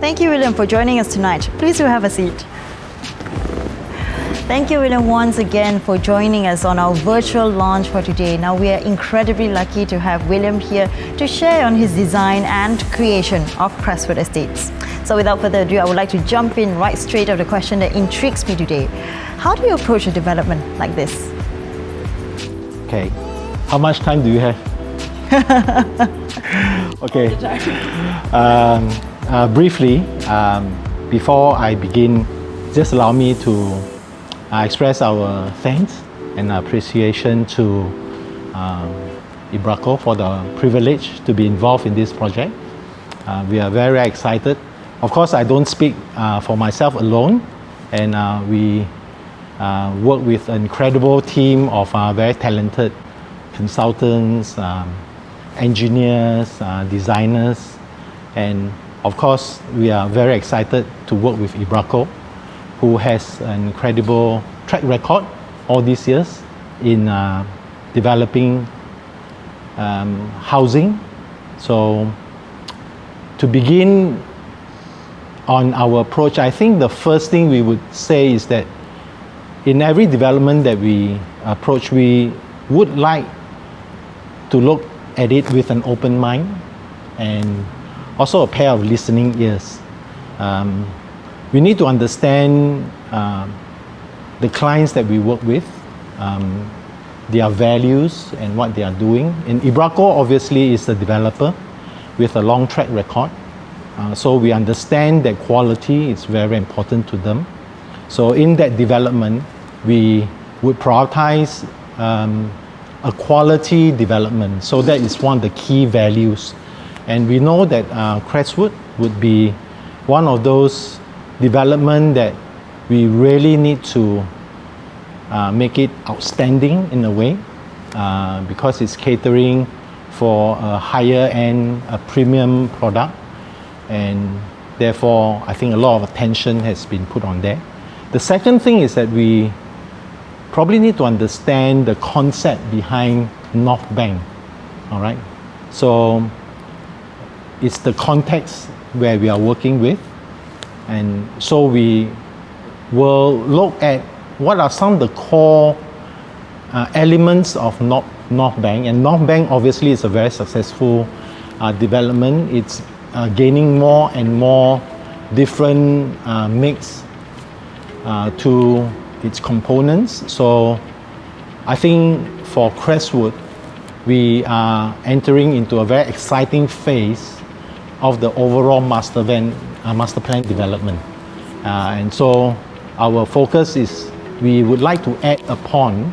Thank you, William, for joining us tonight. Please do have a seat. Thank you, William, once again for joining us on our virtual launch for today. Now, we are incredibly lucky to have William here to share on his design and creation of Crestwood Estates. So without further ado, I would like to jump in right straight of the question that intrigues me today. How do you approach a development like this? Okay, how much time do you have? Okay, briefly, before I begin, just allow me to express our thanks and appreciation to Ibraco for the privilege to be involved in this project. We are very excited. Of course, I don't speak for myself alone, and we work with an incredible team of very talented consultants, engineers, designers, and of course, we are very excited to work with Ibraco, who has an incredible track record all these years in developing housing. So to begin on our approach, I think the first thing we would say is that in every development that we approach, we would like to look at it with an open mind and also a pair of listening ears. We need to understand the clients that we work with, their values and what they are doing. And Ibraco obviously is the developer with a long track record. So we understand that quality is very important to them. So in that development, we would prioritize a quality development. So that is one of the key values. And we know that Crestwood would be one of those development that we really need to make it outstanding in a way because it's catering for a higher end, a premium product, and therefore I think a lot of attention has been put on there. The second thing is that we probably need to understand the concept behind North Bank. All right, so it's the context where we are working with. And so we will look at what are some of the core elements of North Bank. And North Bank obviously is a very successful development. It's gaining more and more different mix to its components. So I think for Crestwood, we are entering into a very exciting phase of the overall master plan development. And so our focus is we would like to add upon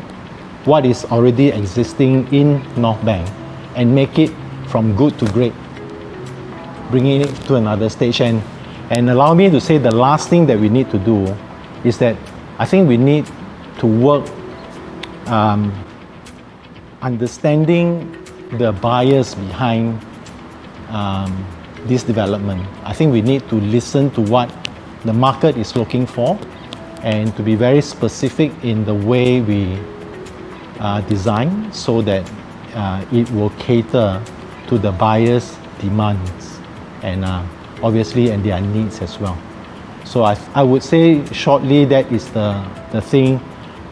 what is already existing in North Bank and make it from good to great, bringing it to another stage. And allow me to say the last thing that we need to do is that I think we need to work understanding the buyers behind this development. I think we need to listen to what the market is looking for and to be very specific in the way we design so that it will cater to the buyers' demands and obviously and their needs as well. So I would say shortly that is the thing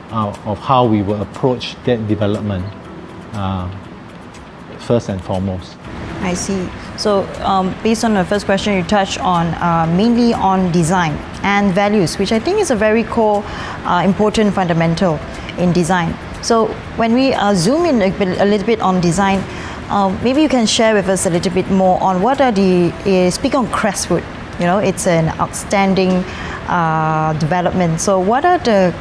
of how we will approach that development first and foremost. I see. So based on the first question, you touched on mainly on design and values, which I think is a very core, important fundamental in design. So when we zoom in a little bit on design, maybe you can share with us a little bit more on what are speaking on Crestwood, you know, it's an outstanding development. So what are the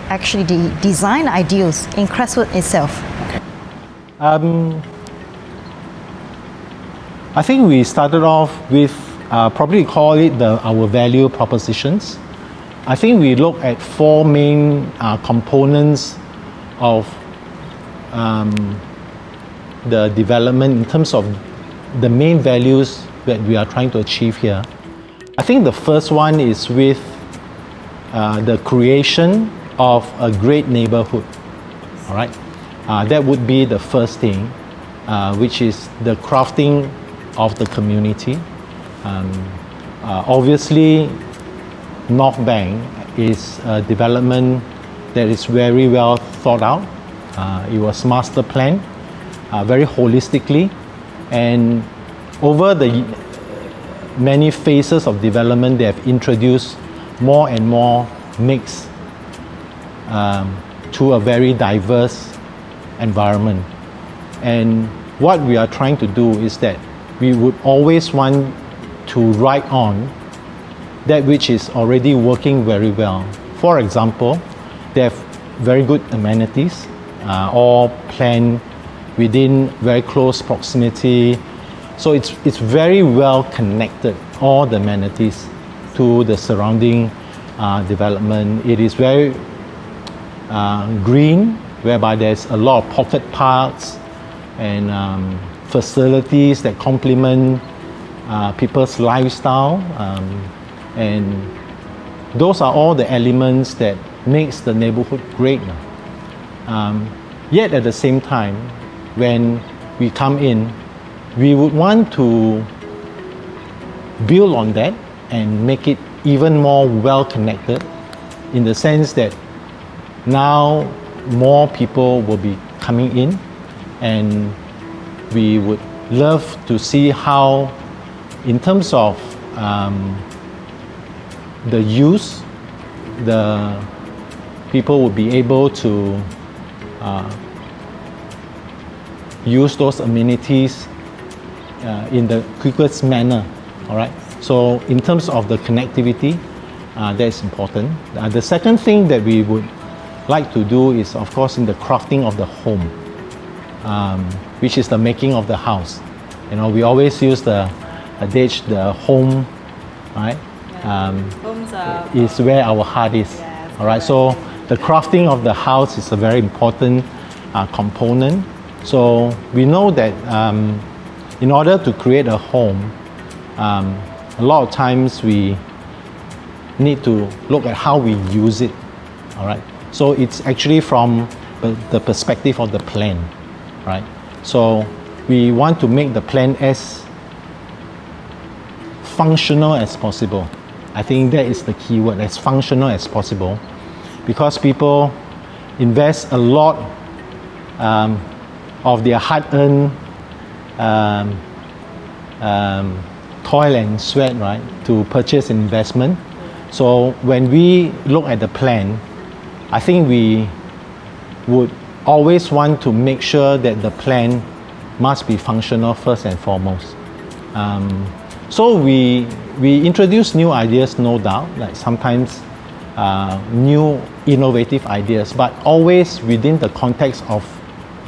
design ideals in Crestwood itself? I think we started off with probably call it our value propositions. I think we look at four main components of the development in terms of the main values that we are trying to achieve here. I think the first one is with the creation of a great neighborhood. All right, that would be the first thing, which is the crafting of the community. Obviously, North Bank is a development that is very well thought out. It was master planned very holistically, and over the many phases of development, they have introduced more and more mix to a very diverse environment. And what we are trying to do is that we would always want to ride on that which is already working very well. For example, they have very good amenities, all planned within very close proximity. So it's very well connected, all the amenities, to the surrounding development. It is very green, whereby there's a lot of pocket parks and facilities that complement people's lifestyle, and those are all the elements that makes the neighborhood great. Yet at the same time, when we come in, we would want to build on that and make it even more well connected, in the sense that now more people will be coming in, and we would love to see how, in terms of the use, the people will be able to use those amenities in the quickest manner. All right. So in terms of the connectivity, that is important. The second thing that we would like to do is, of course, in the crafting of the home, which is the making of the house. You know, we always use the adage, the home, right? Is where our heart is. Yes, all right. So the crafting of the house is a very important component. So we know that in order to create a home, a lot of times we need to look at how we use it. All right. So it's actually from the perspective of the plan, right? So we want to make the plan as functional as possible. I think that is the key word, as functional as possible, because people invest a lot of their hard-earned toil and sweat, right, to purchase an investment. So when we look at the plan, I think we would always want to make sure that the plan must be functional first and foremost. So we introduce new ideas, no doubt, like sometimes new innovative ideas, but always within the context of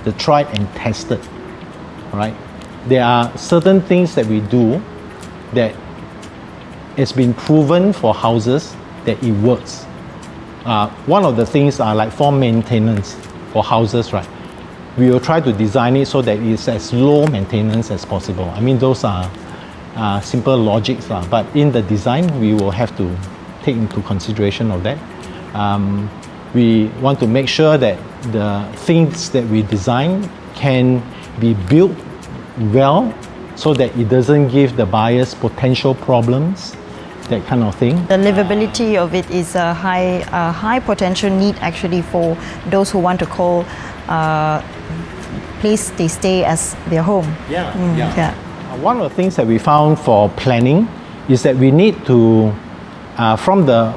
the tried and tested, right? There are certain things that we do that it's been proven for houses that it works. One of the things are like for maintenance for houses, right? We will try to design it so that it's as low maintenance as possible. I mean, those are simple logics, but in the design, we will have to take into consideration of that. We want to make sure that the things that we design can be built well, so that it doesn't give the buyers potential problems, that kind of thing. The livability of it is a high potential need actually for those who want to call place they stay as their home. Yeah. One of the things that we found for planning is that we need to, from the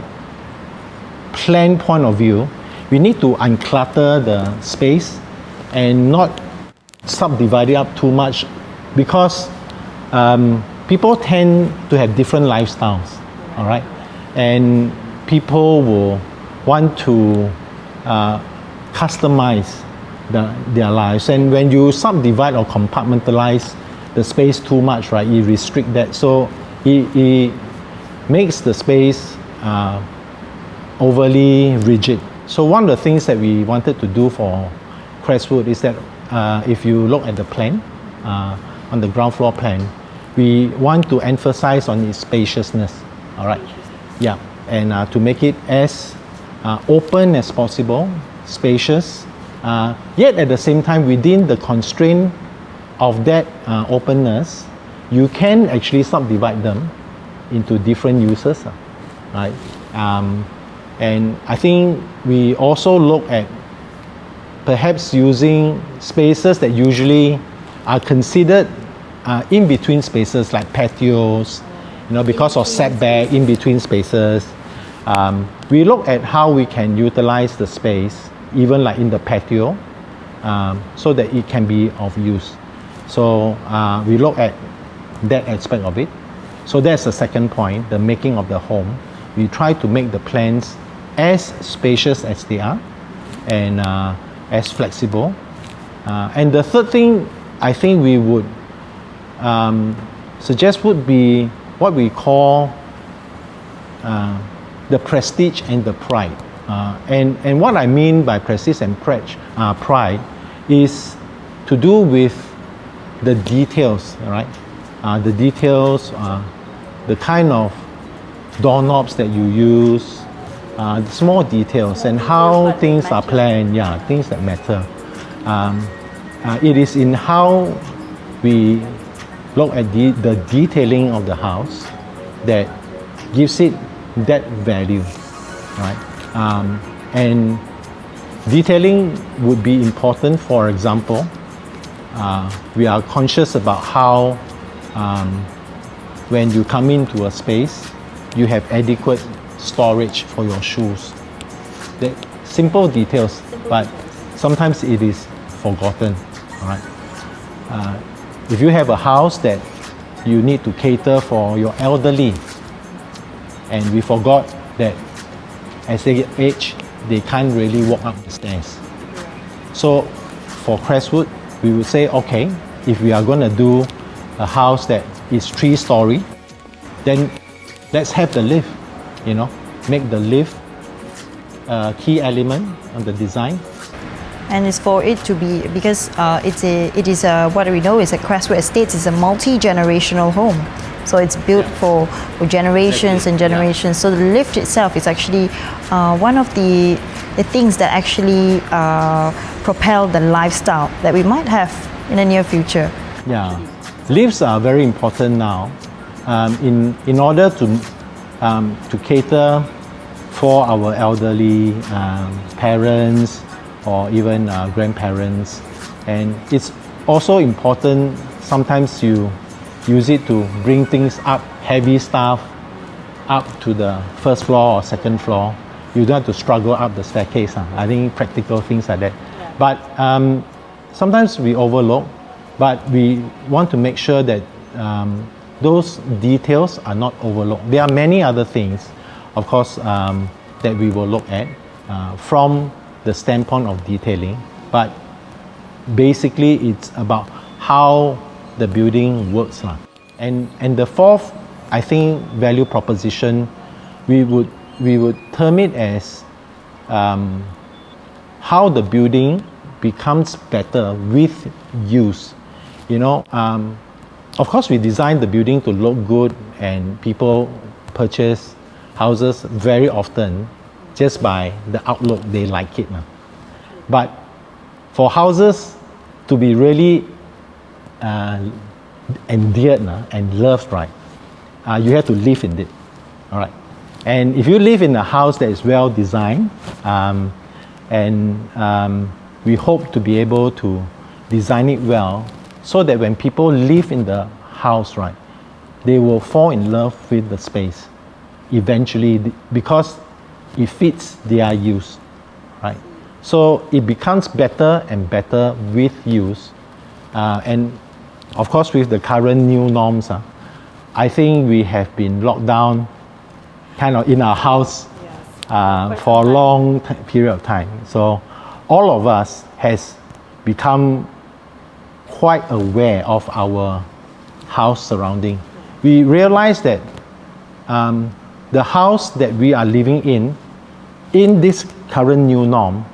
plan point of view, we need to unclutter the space and not subdivide it up too much, because people tend to have different lifestyles, all right? And people will want to customize their lives. And when you subdivide or compartmentalize the space too much, right, it restricts that. So it makes the space overly rigid. So one of the things that we wanted to do for Crestwood is that if you look at the plan, on the ground floor plan, we want to emphasize on its spaciousness, all right? Yeah, and to make it as open as possible, spacious, yet at the same time within the constraint of that openness, you can actually subdivide them into different uses, right? And I think we also look at perhaps using spaces that usually are considered in between spaces, like patios, because of setback in between spaces. We look at how we can utilize the space, even like in the patio, so that it can be of use. So we look at that aspect of it. So that's the second point, the making of the home. We try to make the plans as spacious as they are and as flexible. And the third thing I think we would suggest would be what we call the prestige and the pride. And what I mean by prestige and pride is to do with the details, right? The details, the kind of doorknobs that you use, the small details, and how things are planned, things that matter. It is in how we look at the detailing of the house that gives it that value, right? And detailing would be important. For example, we are conscious about how when you come into a space, you have adequate storage for your shoes. The simple details, but sometimes it is forgotten, right? If you have a house that you need to cater for your elderly, and we forgot that as they age, they can't really walk up the stairs. So for Crestwood, we would say, okay, if we are going to do a house that is 3-story, then let's have the lift, make the lift a key element of the design. And it's for it to be, because it is what we know is a Crestwood Estates is a multi-generational home. So it's built for generations and generations. So the lift itself is actually one of the things that actually propel the lifestyle that we might have in the near future. Yeah, lifts are very important now in order to cater for our elderly parents or even grandparents. And it's also important, sometimes you use it to bring things up, heavy stuff, up to the first floor or second floor. You don't have to struggle up the staircase. I think practical things like that. Yeah. But sometimes we overlook, but we want to make sure that those details are not overlooked. There are many other things, of course, that we will look at from the standpoint of detailing, but basically it's about how the building works. And the fourth, I think, value proposition, we would term it as how the building becomes better with use. Of course, we design the building to look good, and people purchase houses very often just by the outlook, they like it. But for houses to be really endeared and loved, right, you have to live in it. All right. And if you live in a house that is well designed, and we hope to be able to design it well so that when people live in the house, right, they will fall in love with the space eventually because it fits their use, right? So it becomes better and better with use. And of course, with the current new norms, I think we have been locked down kind of in our house for a long period of time. So all of us has become quite aware of our house surrounding. We realize that the house that we are living in this current new norm,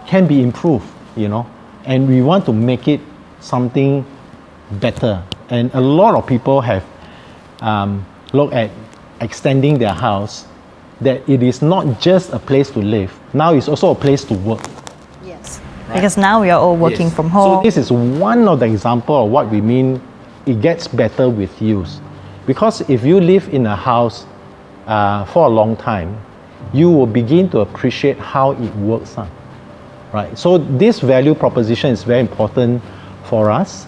can be improved, and we want to make it something better. And a lot of people have looked at extending their house, that it is not just a place to live, now it's also a place to work. Yes, right? Because now we are all working from home. So this is one of the examples of what we mean, it gets better with use. Because if you live in a house for a long time, you will begin to appreciate how it works. Right? So this value proposition is very important for us,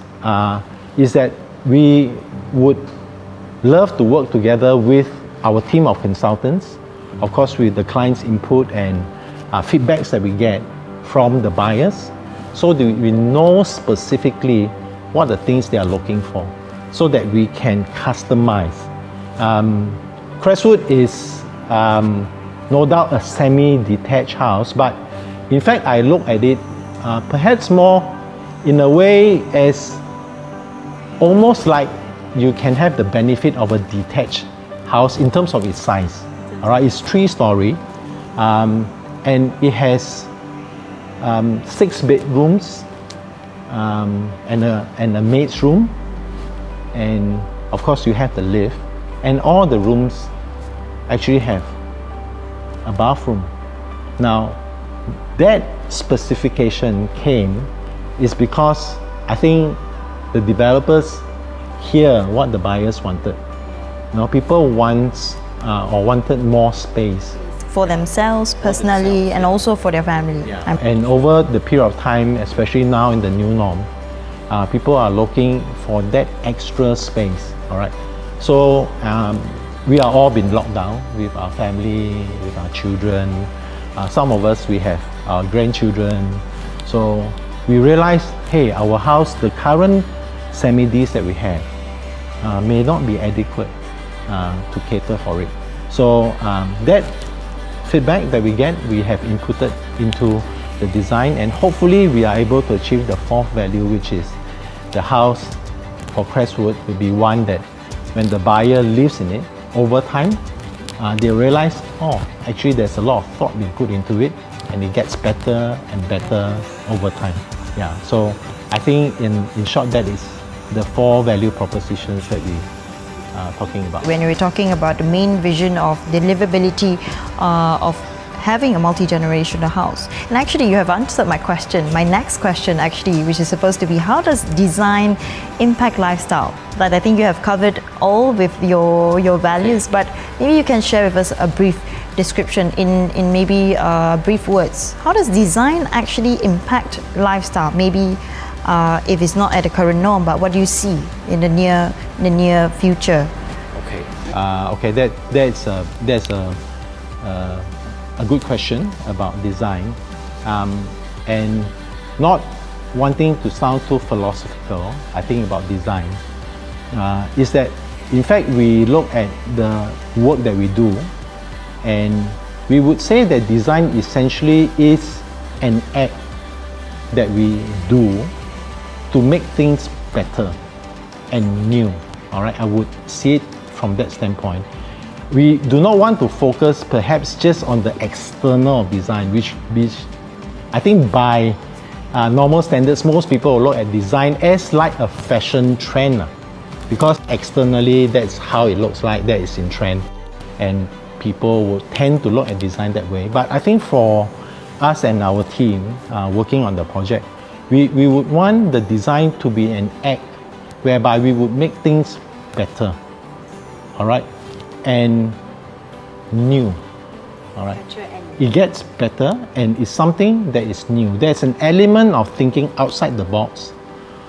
is that we would love to work together with our team of consultants, of course with the client's input and feedbacks that we get from the buyers, so that we know specifically what the things they are looking for, so that we can customize. Crestwood is no doubt a semi-detached house, but in fact I look at it perhaps more in a way as almost like you can have the benefit of a detached house in terms of its size. All right, it's 3-story, and it has 6 bedrooms and a maid's room, and of course you have the lift, and all the rooms actually have a bathroom. Now that specification came is because I think the developers hear what the buyers wanted. You know, people wanted more space For themselves, personally, and also for their family. And over the period of time, especially now in the new norm, people are looking for that extra space. All right. So we are all been locked down with our family, with our children. Some of us, we have our grandchildren. So we realized, hey, our house, the current semi-Ds that we have, may not be adequate to cater for it. So that feedback that we get, we have inputted into the design, and hopefully we are able to achieve the 4th value, which is the house for Crestwood will be one that when the buyer lives in it, over time, they realize, oh, actually there's a lot of thought being put into it, and it gets better and better over time. Yeah, so I think in short, that is the 4 value propositions that we are talking about. When we're talking about the main vision of the livability of having a multi-generational house. And actually you have answered my question, my next question actually, which is supposed to be, how does design impact lifestyle? That I think you have covered all with your values, but maybe you can share with us a brief description in maybe brief words. How does design actually impact lifestyle? Maybe if it's not at the current norm, but what do you see in the near future? Okay, that's a good question about design, and not wanting to sound too philosophical. I think about design is that in fact we look at the work that we do, and we would say that design essentially is an act that we do to make things better and new. All right, I would see it from that standpoint. We do not want to focus perhaps just on the external of design, which I think by normal standards, most people will look at design as like a fashion trend, because externally that's how it looks like, that is in trend, and people will tend to look at design that way. But I think for us and our team working on the project, we would want the design to be an act whereby we would make things better, all right, and new, all right. It gets better and it's something that is new. There's an element of thinking outside the box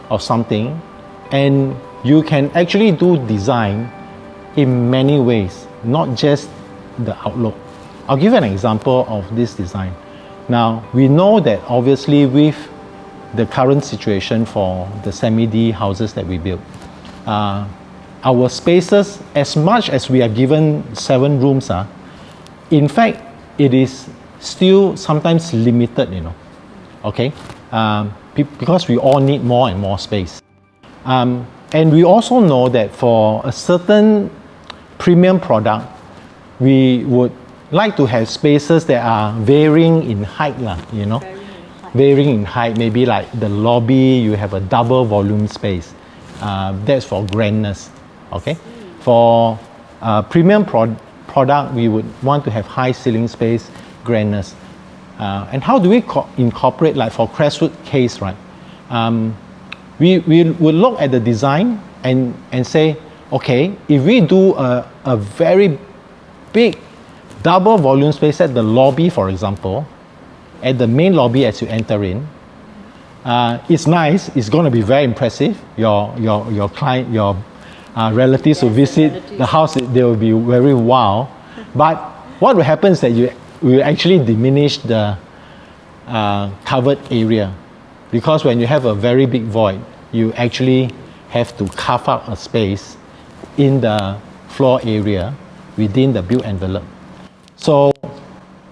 of something, and you can actually do design in many ways, not just the outlook. I'll give you an example of this design. Now, we know that obviously with the current situation for the semi-D houses that we build, our spaces, as much as we are given 7 rooms, in fact, it is still sometimes limited, you know, okay? Because we all need more and more space. And we also know that for a certain premium product, we would like to have spaces that are varying in height, you know? Varying in height, maybe like the lobby, you have a double volume space. That's for grandness, okay? For premium product, we would want to have high ceiling space, grandness. And how do we incorporate, like for Crestwood case, right? We would look at the design and say, okay, if we do a very big double volume space at the lobby, for example, at the main lobby as you enter in, it's nice, it's going to be very impressive. Your client, your relatives who visit the house, they will be very wow. But what will happen is that you will actually diminish the covered area, because when you have a very big void, you actually have to carve out a space in the floor area within the built envelope. So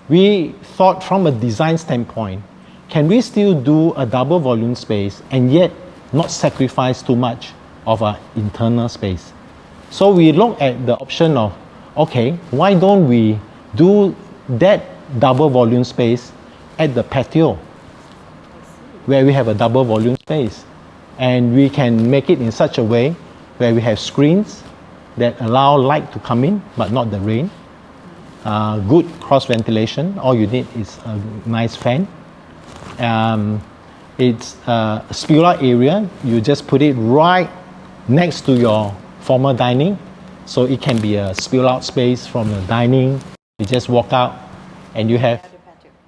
we thought from a design standpoint, can we still do a double volume space and yet not sacrifice too much of our internal space? So we look at the option of, okay, why don't we do that double volume space at the patio, where we have a double volume space, and we can make it in such a way where we have screens that allow light to come in but not the rain, good cross ventilation, all you need is a nice fan. It's a spill out area, you just put it right next to your formal dining, so it can be a spill out space from the dining. You just walk out and you have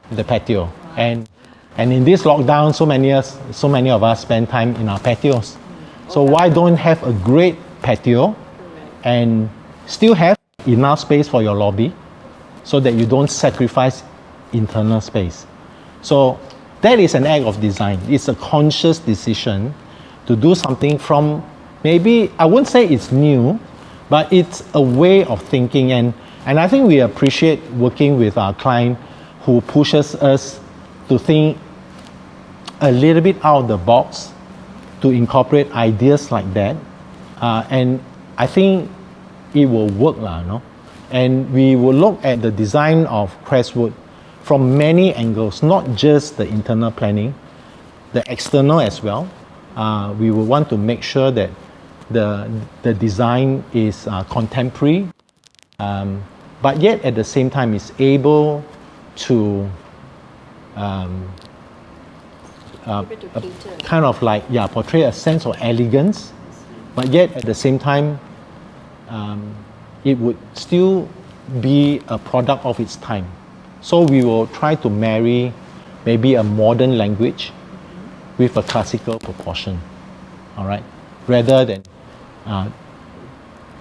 the patio. And in this lockdown, so many of us spend time in our patios. So why don't have a great patio and still have enough space for your lobby so that you don't sacrifice internal space? So that is an act of design. It's a conscious decision to do something from, maybe, I wouldn't say it's new, but it's a way of thinking. And I think we appreciate working with our client who pushes us to think a little bit out of the box, to incorporate ideas like that. And I think it will work, no? And we will look at the design of Crestwood from many angles, not just the internal planning, the external as well. We will want to make sure that the design is contemporary, but yet at the same time is able to kind of like, portray a sense of elegance, but yet at the same time, it would still be a product of its time. So we will try to marry maybe a modern language with a classical proportion, all right? Rather than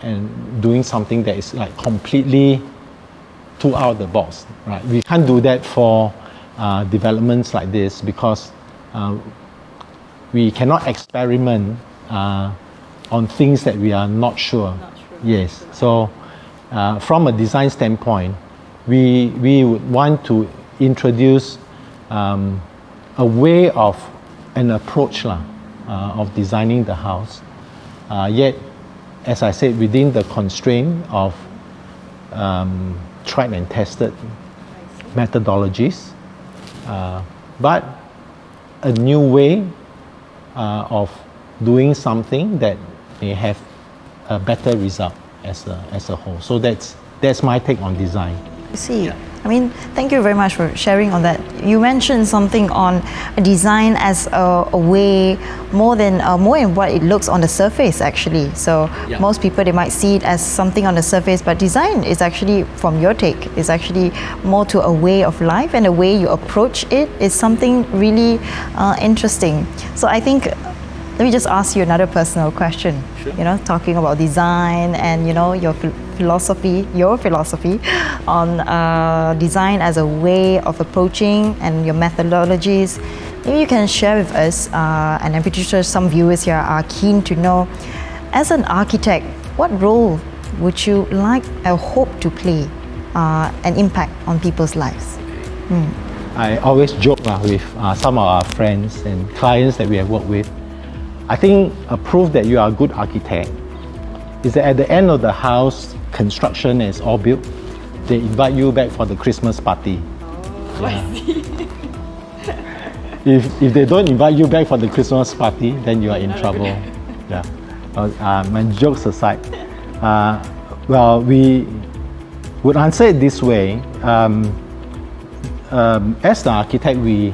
and doing something that is like completely too out of the box, right? We can't do that for developments like this, because we cannot experiment on things that we are not sure. Yes, so from a design standpoint, we would want to introduce a way of an approach of designing the house, yet, as I said, within the constraint of tried and tested methodologies, but a new way of doing something that may have a better result as a whole. So that's my take on design. I see. I mean, thank you very much for sharing on that. You mentioned something on design as a way more in what it looks on the surface, actually. So most people, they might see it as something on the surface, but design is actually, from your take, is actually more to a way of life, and the way you approach it is something really interesting. So I think, let me just ask you another personal question. Sure. You know, talking about design and, you know, your philosophy on design as a way of approaching and your methodologies. Maybe you can share with us, and I'm pretty sure some viewers here are keen to know, as an architect, what role would you like or hope to play an impact on people's lives? I always joke with some of our friends and clients that we have worked with. I think a proof that you are a good architect is that at the end of the house construction is all built, they invite you back for the Christmas party. I see. If they don't invite you back for the Christmas party, then you are in trouble. My jokes aside, well, we would answer it this way. As the architect, we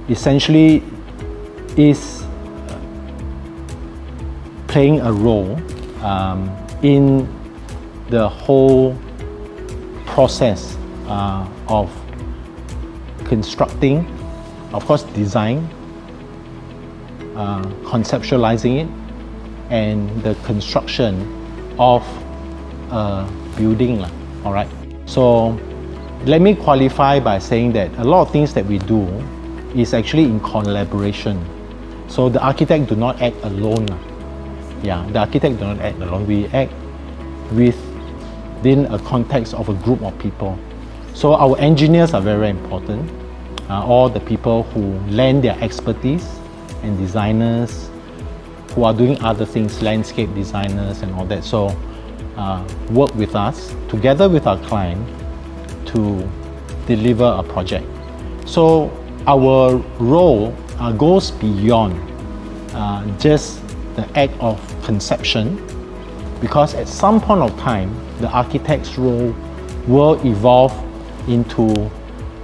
essentially is playing a role in the whole process of constructing, of course, design, conceptualizing it, and the construction of a building. All right. So let me qualify by saying that a lot of things that we do is actually in collaboration. So the architect do not act alone. Yeah, the architect do not act alone. We act within a context of a group of people. So our engineers are very important. All the people who lend their expertise, and designers who are doing other things, landscape designers and all that. So work with us together with our client to deliver a project. So our role goes beyond just the act of conception, because at some point of time the architect's role will evolve into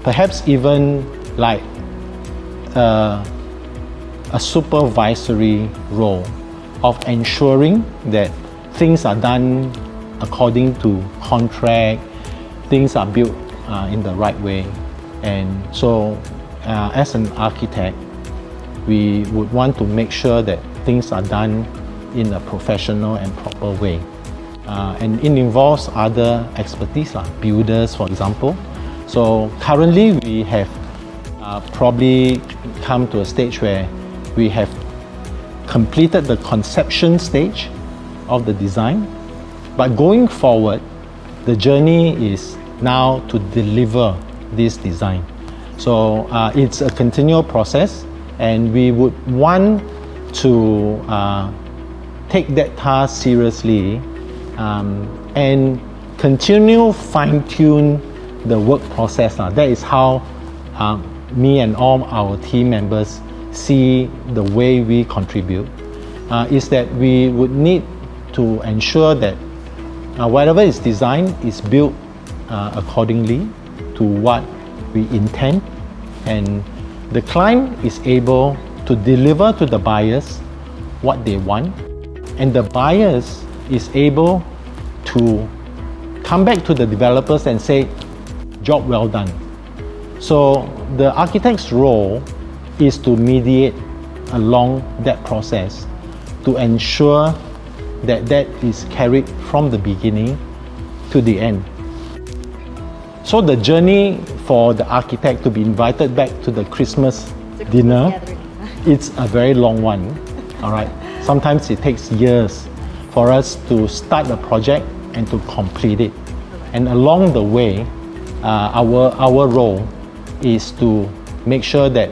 perhaps even like a supervisory role of ensuring that things are done according to contract, things are built in the right way. And so as an architect, we would want to make sure that things are done in a professional and proper way. And it involves other expertise, like builders, for example. So currently we have probably come to a stage where we have completed the conception stage of the design. But going forward, the journey is now to deliver this design. So it's a continual process, and we would want to take that task seriously and continue fine-tune the work process. That is how me and all our team members see the way we contribute, is that we would need to ensure that whatever is designed is built accordingly to what we intend, and the client is able to deliver to the buyers what they want, and the buyers is able to come back to the developers and say, job well done. So the architect's role is to mediate along that process to ensure that that is carried from the beginning to the end. So the journey for the architect to be invited back to the Christmas dinner, it's a very long one. All right. Sometimes it takes years for us to start a project and to complete it. And along the way, our role is to make sure that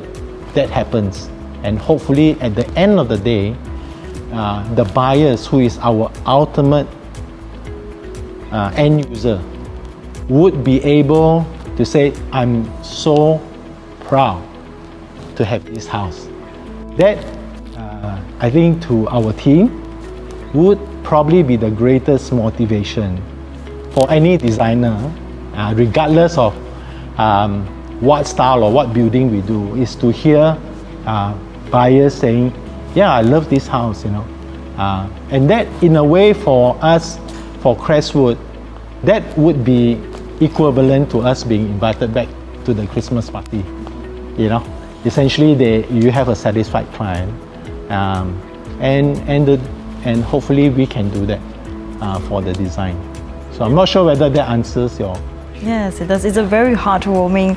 that happens. And hopefully at the end of the day, the buyers, who is our ultimate end user, would be able to say, I'm so proud to have this house. That, I think, to our team would probably be the greatest motivation for any designer, regardless of what style or what building we do, is to hear buyers saying, yeah, I love this house, and that, in a way, for us, for Crestwood, that would be equivalent to us being invited back to the Christmas party. Essentially, you have a satisfied client, and hopefully we can do that for the design. So I'm not sure whether that answers your. Yes, it does. It's a very heartwarming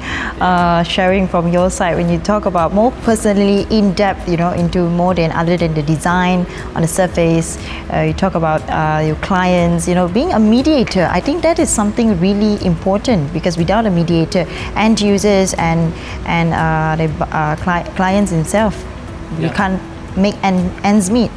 sharing from your side when you talk about more personally in depth, into more than other than the design on the surface. You talk about your clients, being a mediator. I think that is something really important, because without a mediator, end users and the clients themselves, we can't make ends meet.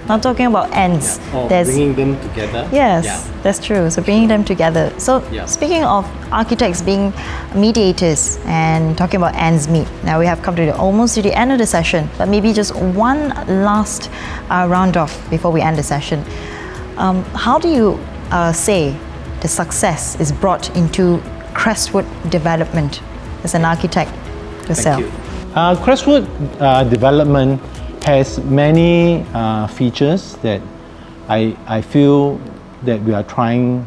Not talking about ends. Or bringing them together. Yes, that's true. So bringing them together. So speaking of architects being mediators and talking about ends meet, now we have come to almost to the end of the session, but maybe just one last round off before we end the session. How do you say the success is brought into Crestwood development as an architect yourself? Thank you. Crestwood development has many features that I feel that we are trying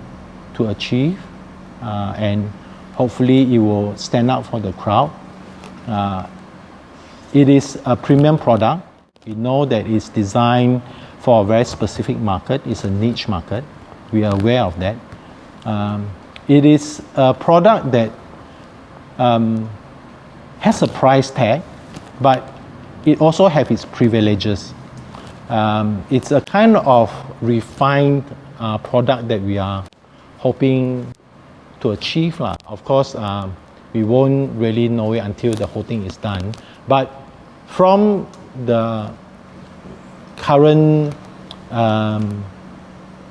to achieve, and hopefully it will stand out for the crowd. It is a premium product. We know that it's designed for a very specific market. It's a niche market. We are aware of that. It is a product that has a price tag, but it also has its privileges. It's a kind of refined product that we are hoping to achieve. Of course, we won't really know it until the whole thing is done. But from the current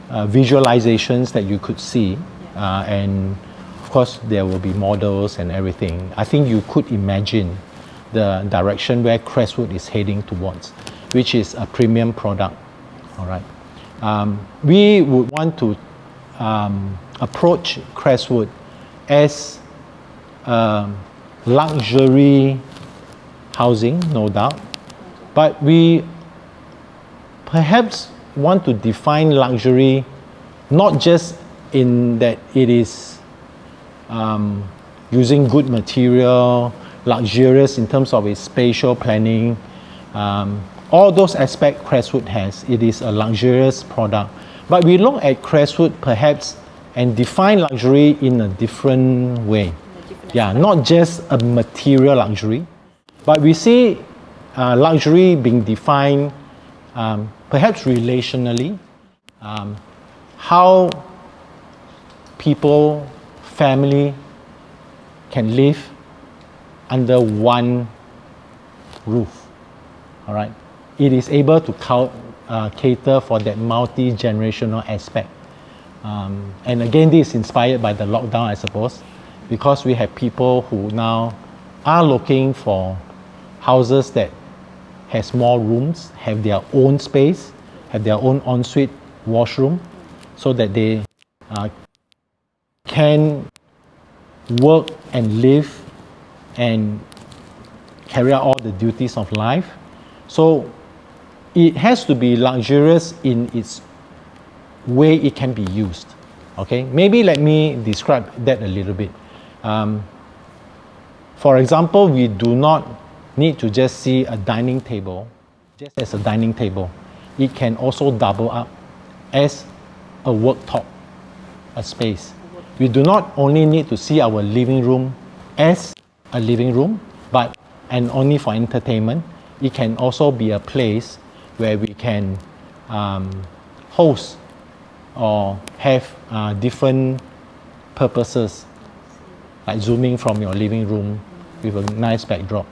visualizations that you could see, and of course there will be models and everything, I think you could imagine the direction where Crestwood is heading towards, which is a premium product. All right. We would want to approach Crestwood as luxury housing, no doubt, but we perhaps want to define luxury not just in that it is using good material, luxurious in terms of its spatial planning, all those aspects Crestwood has. It is a luxurious product, but we look at Crestwood perhaps and define luxury in a different way. Not just a material luxury, but we see luxury being defined perhaps relationally, how people, family can live under one roof. All right, it is able to cater for that multi-generational aspect. And again, this is inspired by the lockdown, I suppose, because we have people who now are looking for houses that has more rooms, have their own space, have their own ensuite washroom, so that they can work and live and carry out all the duties of life. So it has to be luxurious in its way it can be used. Okay, maybe let me describe that a little bit. For example, we do not need to just see a dining table just as a dining table. It can also double up as a worktop, a space. We do not only need to see our living room as a living room, but and only for entertainment. It can also be a place where we can host or have different purposes, like zooming from your living room with a nice backdrop.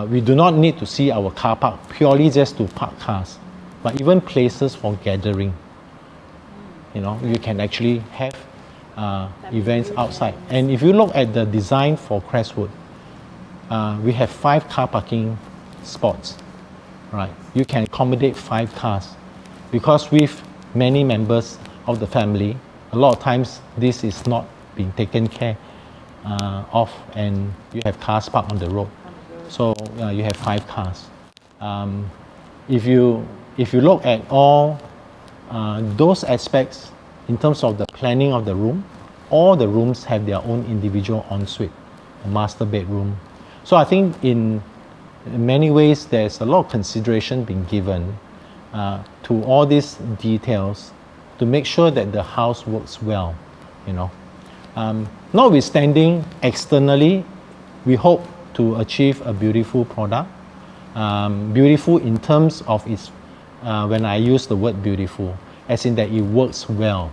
We do not need to see our car park purely just to park cars, but even places for gathering. You know, you can actually have events outside. And if you look at the design for Crestwood, we have 5 car parking spots. Right, you can accommodate 5 cars, because with many members of the family, a lot of times this is not being taken care of, and you have cars parked on the road. So you have 5 cars. If you look at all those aspects in terms of the planning of the room, all the rooms have their own individual ensuite, a master bedroom. So I think in many ways there's a lot of consideration being given to all these details to make sure that the house works well. You know, notwithstanding externally, we hope to achieve a beautiful product. Beautiful in terms of its, when I use the word beautiful, as in that it works well.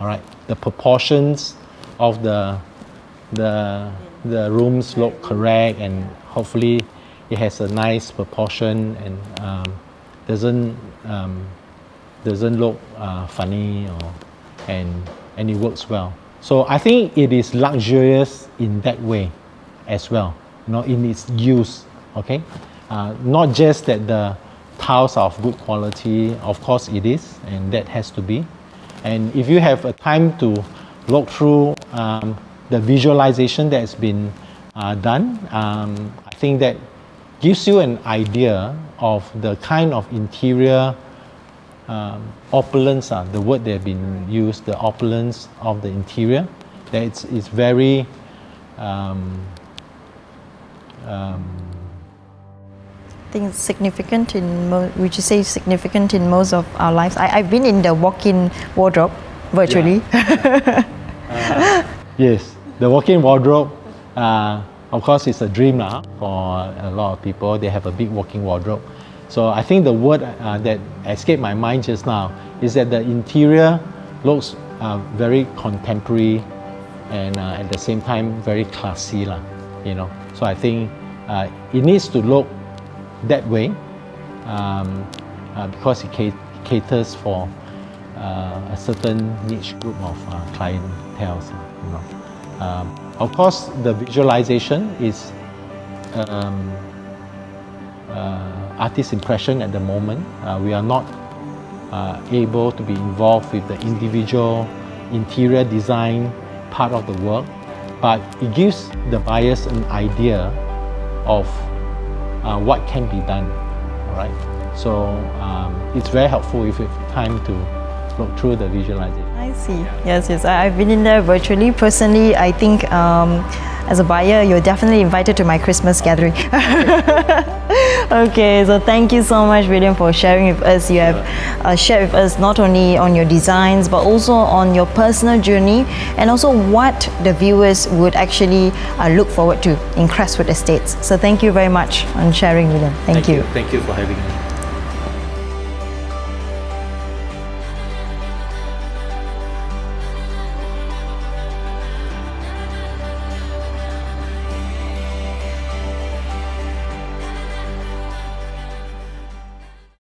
All right, the proportions of the rooms look correct, and hopefully it has a nice proportion and doesn't look funny, and it works well. So I think it is luxurious in that way as well, you know, in its use. Okay, not just that the tiles are of good quality. Of course it is, and that has to be. And if you have a time to look through the visualization that has been done, I think that gives you an idea of the kind of interior opulence, the word that have been used, the opulence of the interior, that it's very I think it's significant in would you say significant in most of our lives? I've been in the walk-in wardrobe virtually. Yes, the walk-in wardrobe, of course, it's a dream for a lot of people. They have a big walk-in wardrobe. So I think the word that escaped my mind just now is that the interior looks very contemporary and at the same time very classy, you know. So I think it needs to look that way because it caters for a certain niche group of clientele, you know. Of course, the visualization is artist impression at the moment. We are not able to be involved with the individual interior design part of the work, but it gives the buyers an idea of what can be done. All right, so it's very helpful if you have time to look through the visualization. I see. Yes, I've been in there virtually. Personally, I think as a buyer, you're definitely invited to my Christmas gathering. Okay, so thank you so much, William, for sharing with us. You have shared with us not only on your designs, but also on your personal journey, and also what the viewers would actually look forward to in Crestwood Estates. So thank you very much on sharing, William. Thank you. Thank you for having me.